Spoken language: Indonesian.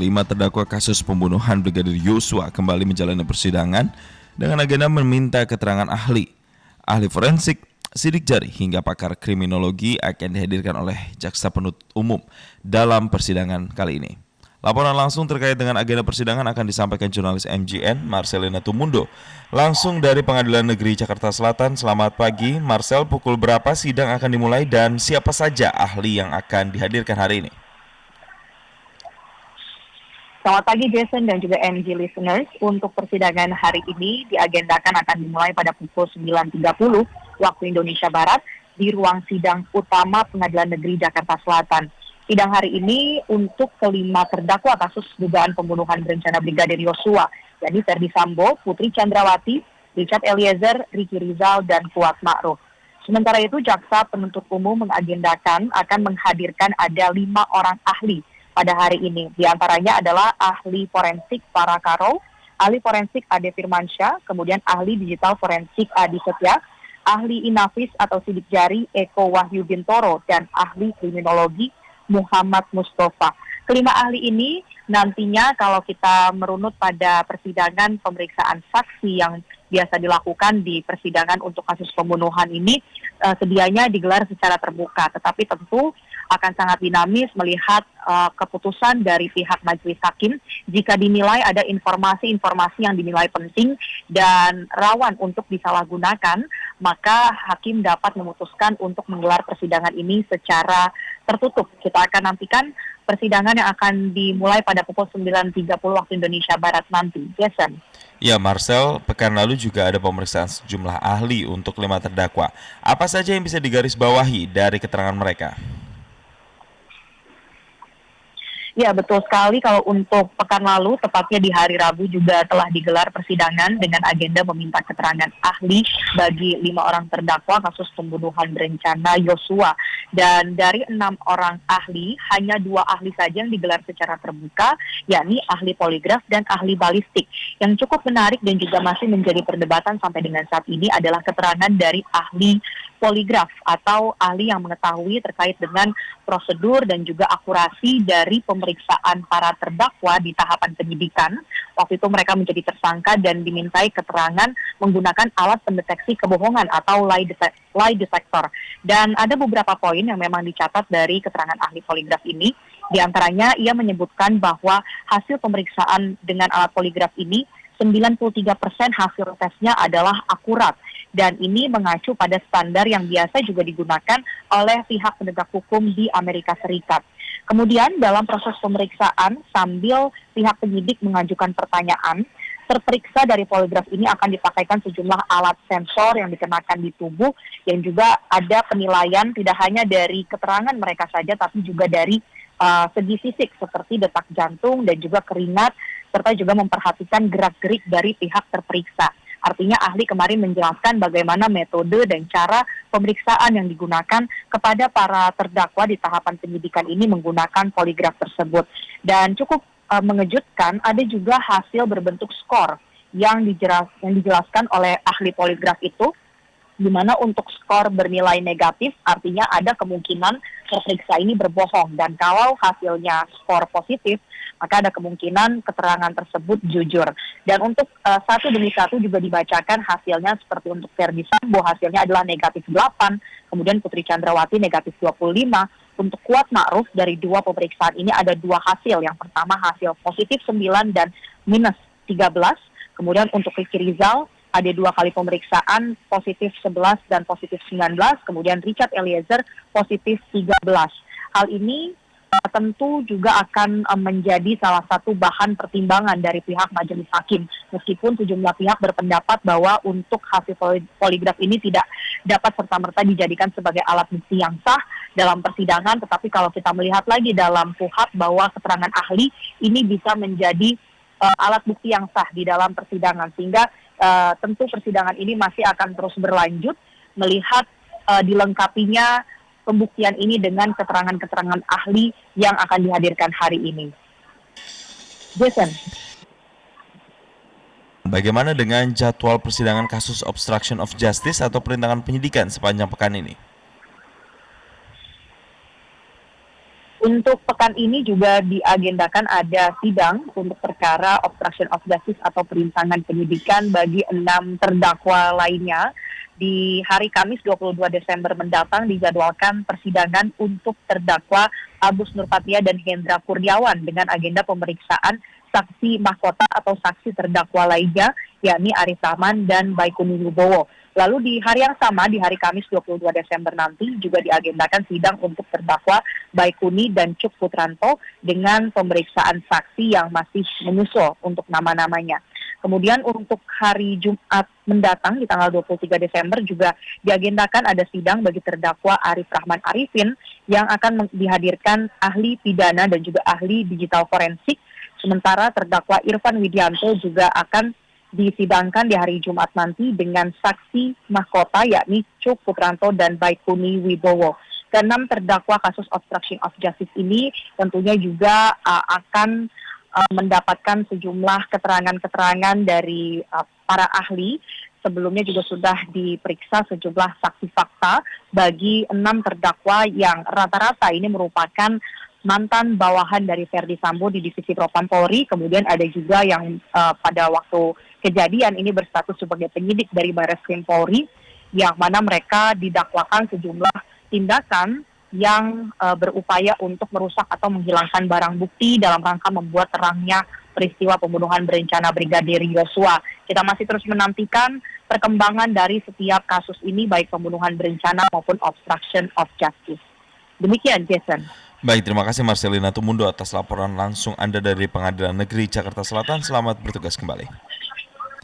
kelima terdakwa kasus pembunuhan Brigadir Yosua kembali menjalani persidangan dengan agenda meminta keterangan ahli forensik, sidik jari hingga pakar kriminologi akan dihadirkan oleh jaksa penuntut umum dalam persidangan kali ini. Laporan langsung terkait dengan agenda persidangan akan disampaikan jurnalis MJN Marcelina Tumundo langsung dari Pengadilan Negeri Jakarta Selatan. Selamat pagi, Marcel. Pukul berapa sidang akan dimulai dan siapa saja ahli yang akan dihadirkan hari ini? Selamat pagi Jason dan juga MG listeners. Untuk persidangan hari ini diagendakan akan dimulai pada pukul 9.30 waktu Indonesia Barat di ruang sidang utama Pengadilan Negeri Jakarta Selatan. Sidang hari ini untuk kelima terdakwa kasus dugaan pembunuhan berencana Brigadir Yosua, yakni Ferdy Sambo, Putri Chandrawati, Richard Eliezer, Ricky Rizal, dan Kuat Ma'ruf. Sementara itu, jaksa penuntut umum mengagendakan akan menghadirkan ada 5 orang ahli pada hari ini. Di antaranya adalah ahli forensik Farah Karo, ahli forensik Ade Firmansyah, kemudian ahli digital forensik Adi Setia, ahli inafis atau sidik jari Eko Wahyu Bintoro, dan ahli kriminologi Muhammad Mustafa. Kelima ahli ini nantinya kalau kita merunut pada persidangan pemeriksaan saksi yang biasa dilakukan di persidangan untuk kasus pembunuhan ini sedianya digelar secara terbuka, tetapi tentu akan sangat dinamis melihat keputusan dari pihak majelis hakim jika dinilai ada informasi-informasi yang dinilai penting dan rawan untuk disalahgunakan, maka hakim dapat memutuskan untuk menggelar persidangan ini secara tertutup. Kita akan nantikan persidangan yang akan dimulai pada pukul 9.30 waktu Indonesia Barat nanti. Jason. Ya, Marcel, pekan lalu juga ada pemeriksaan sejumlah ahli untuk 5 terdakwa. Apa saja yang bisa digarisbawahi dari keterangan mereka? Ya, betul sekali. Kalau untuk pekan lalu, tepatnya di hari Rabu juga telah digelar persidangan dengan agenda meminta keterangan ahli bagi 5 orang terdakwa kasus pembunuhan berencana Yosua. Dan dari 6 orang ahli, hanya 2 ahli saja yang digelar secara terbuka, yakni ahli poligraf dan ahli balistik. Yang cukup menarik dan juga masih menjadi perdebatan sampai dengan saat ini adalah keterangan dari ahli poligraf atau ahli yang mengetahui terkait dengan prosedur dan juga akurasi dari pemeriksaan para terdakwa di tahapan penyidikan. Waktu itu mereka menjadi tersangka dan dimintai keterangan menggunakan alat pendeteksi kebohongan atau lie detector. Dan ada beberapa poin yang memang dicatat dari keterangan ahli poligraf ini. Di antaranya ia menyebutkan bahwa hasil pemeriksaan dengan alat poligraf ini 93% hasil tesnya adalah akurat. Dan ini mengacu pada standar yang biasa juga digunakan oleh pihak penegak hukum di Amerika Serikat. Kemudian dalam proses pemeriksaan sambil pihak penyidik mengajukan pertanyaan, terperiksa dari poligraf ini akan dipakaikan sejumlah alat sensor yang dikenakan di tubuh yang juga ada penilaian tidak hanya dari keterangan mereka saja tapi juga dari segi fisik seperti detak jantung dan juga keringat serta juga memperhatikan gerak-gerik dari pihak terperiksa. Artinya ahli kemarin menjelaskan bagaimana metode dan cara pemeriksaan yang digunakan kepada para terdakwa di tahapan penyidikan ini menggunakan poligraf tersebut. Dan cukup mengejutkan, ada juga hasil berbentuk skor yang dijelaskan oleh ahli poligraf itu, di mana untuk skor bernilai negatif artinya ada kemungkinan terperiksa ini berbohong, dan kalau hasilnya skor positif maka ada kemungkinan keterangan tersebut jujur. Dan untuk satu demi satu juga dibacakan hasilnya, seperti untuk Ferdy Sambo hasilnya adalah negatif 8, kemudian Putri Chandrawati negatif 25. Untuk Kuat Ma'ruf dari 2 pemeriksaan ini ada 2 hasil. Yang pertama hasil positif 9 dan minus 13. Kemudian untuk Ricky Rizal ada 2 kali pemeriksaan positif 11 dan positif 19. Kemudian Richard Eliezer positif 13. Hal ini tentu juga akan menjadi salah satu bahan pertimbangan dari pihak majelis hakim. Meskipun sejumlah pihak berpendapat bahwa untuk hasil poligraf ini tidak dapat serta-merta dijadikan sebagai alat bukti yang sah dalam persidangan, tetapi kalau kita melihat lagi dalam KUHP bahwa keterangan ahli ini bisa menjadi alat bukti yang sah di dalam persidangan, sehingga tentu persidangan ini masih akan terus berlanjut melihat dilengkapinya pembuktian ini dengan keterangan-keterangan ahli yang akan dihadirkan hari ini. Jason. Bagaimana dengan jadwal persidangan kasus obstruction of justice atau perintangan penyidikan sepanjang pekan ini? Untuk pekan ini juga diagendakan ada sidang untuk perkara obstruction of justice atau perintangan penyidikan bagi 6 terdakwa lainnya. Di hari Kamis 22 Desember mendatang dijadwalkan persidangan untuk terdakwa Agus Nurpatria dan Hendra Kurniawan dengan agenda pemeriksaan saksi mahkota atau saksi terdakwa lainnya, yakni Arif Rahman dan Baikuni Wibowo. Lalu di hari yang sama, di hari Kamis 22 Desember nanti juga diagendakan sidang untuk terdakwa Baikuni dan Cuk Putranto dengan pemeriksaan saksi yang masih menyusul untuk nama-namanya. Kemudian untuk hari Jumat mendatang di tanggal 23 Desember juga diagendakan ada sidang bagi terdakwa Arif Rahman Arifin yang akan dihadirkan ahli pidana dan juga ahli digital forensik. Sementara terdakwa Irfan Widianto juga akan disidangkan di hari Jumat nanti dengan saksi mahkota yakni Cuk Putranto dan Baikuni Wibowo. Keenam terdakwa kasus obstruction of justice ini tentunya juga akan mendapatkan sejumlah keterangan-keterangan dari para ahli. Sebelumnya juga sudah diperiksa sejumlah saksi fakta bagi 6 terdakwa yang rata-rata ini merupakan mantan bawahan dari Verdi Sambo di Divisi Propam Polri. Kemudian ada juga yang pada waktu kejadian ini berstatus sebagai penyidik dari Barreskrim Polri, yang mana mereka didakwakan sejumlah tindakan yang berupaya untuk merusak atau menghilangkan barang bukti dalam rangka membuat terangnya peristiwa pembunuhan berencana Brigadir Yosua. Kita masih terus menantikan perkembangan dari setiap kasus ini, baik pembunuhan berencana maupun obstruction of justice. Demikian, Jason. Baik, terima kasih Marcelina Tumundo atas laporan langsung Anda dari Pengadilan Negeri Jakarta Selatan. Selamat bertugas kembali.